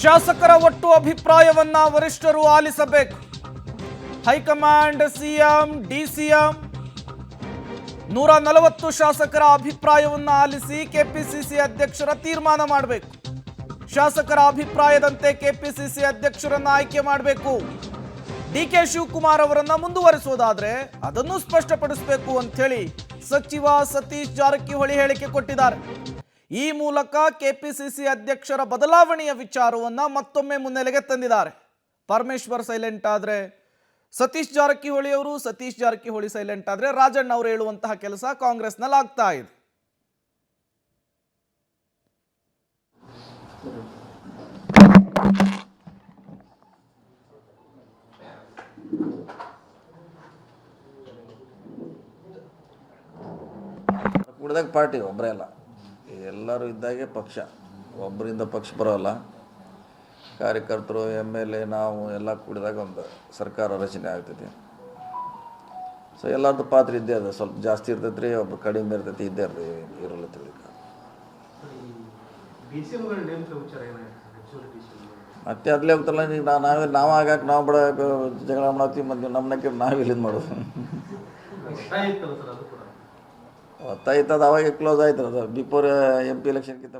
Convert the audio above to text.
ಶಾಸಕರ ಒಟ್ಟು ಅಭಿಪ್ರಾಯವನ್ನ ವರಿಷ್ಠರು ಆಲಿಸಬೇಕು. ಹೈಕಮಾಂಡ್, ಸಿಎಂ, ಡಿಸಿಎಂ 140 ಶಾಸಕರ ಅಭಿಪ್ರಾಯವನ್ನ ಆಲಿಸಿ ಕೆಪಿಸಿಸಿ ಅಧ್ಯಕ್ಷರ ತೀರ್ಮಾನ ಮಾಡಬೇಕು. ಶಾಸಕರ ಅಭಿಪ್ರಾಯದಂತೆ ಕೆಪಿಸಿಸಿ ಅಧ್ಯಕ್ಷರನ್ನ ಆಯ್ಕೆ ಮಾಡಬೇಕು. ಡಿಕೆ ಶಿವಕುಮಾರ್ ಅವರನ್ನ ಮುಂದುವರಿಸೋದಾದ್ರೆ ಅದನ್ನು ಸ್ಪಷ್ಟಪಡಿಸಬೇಕು ಅಂತ ಹೇಳಿ ಸಚಿವ ಸತೀಶ್ ಜಾರಕಿಹೊಳಿ ಹೇಳಿಕೆ ಕೊಟ್ಟಿದ್ದಾರೆ. ಈ ಮೂಲಕ ಕೆಪಿಸಿಸಿ ಅಧ್ಯಕ್ಷರ ಬದಲಾವಣೆಯ ವಿಚಾರವನ್ನ ಮತ್ತೊಮ್ಮೆ ಮುನ್ನೆಲೆಗೆ ತಂದಿದ್ದಾರೆ. ಪರಮೇಶ್ವರ್ ಸೈಲೆಂಟ್ ಆದ್ರೆ ಸತೀಶ್ ಜಾರಕಿಹೊಳಿ ಅವರು, ಸತೀಶ್ ಜಾರಕಿಹೊಳಿ ಸೈಲೆಂಟ್ ಆದ್ರೆ ರಾಜಣ್ಣ ಅವರು ಹೇಳುವಂತಹ ಕೆಲಸ ಕಾಂಗ್ರೆಸ್ನಲ್ಲಿ ಆಗ್ತಾ ಇದೆ. ಕೂಡಿದಾಗ ಪಾರ್ಟಿ ಒಬ್ಬರೇ ಅಲ್ಲ, ಎಲ್ಲರೂ ಇದ್ದಾಗೆ ಪಕ್ಷ, ಒಬ್ಬರಿಂದ ಪಕ್ಷ ಬರೋಲ್ಲ. ಕಾರ್ಯಕರ್ತರು, MLA, ನಾವು ಎಲ್ಲ ಕೂಡಿದಾಗ ಒಂದು ಸರ್ಕಾರ ರಚನೆ ಆಗ್ತೈತಿ. ಸೊ ಎಲ್ಲರದ್ದು ಪಾತ್ರ ಇದ್ದೇ ಅದ, ಸ್ವಲ್ಪ ಜಾಸ್ತಿ ಇರ್ತೈತೆ ರೀ, ಒಬ್ರು ಕಡಿಮೆ ಇರ್ತೈತಿ, ಇದ್ದೇ ಇರಲ್ಲ ತಿಳಿಕ. ಮತ್ತೆ ಅದ್ಲೇ ಹೋಗ್ತಲ್ಲ, ಈಗ ನಾವು ಆಗಕ್ಕೆ ನಾವು ಬಿಡೋಕೆ ಜಗಳ ಮಾಡ್ತೀವಿ, ಮತ್ತು ನಮ್ಮನಕ್ಕೆ ನಾವು ಇಲ್ಲಿಂದ ಮಾಡೋದು ಒತ್ತಾಯ್ತದ. ಅವಾಗೆ ಕ್ಲೋಸ್ ಆಯ್ತದ ಬಿಫೋರ್ MP ಎಲೆಕ್ಷನ್ಗಿಂತ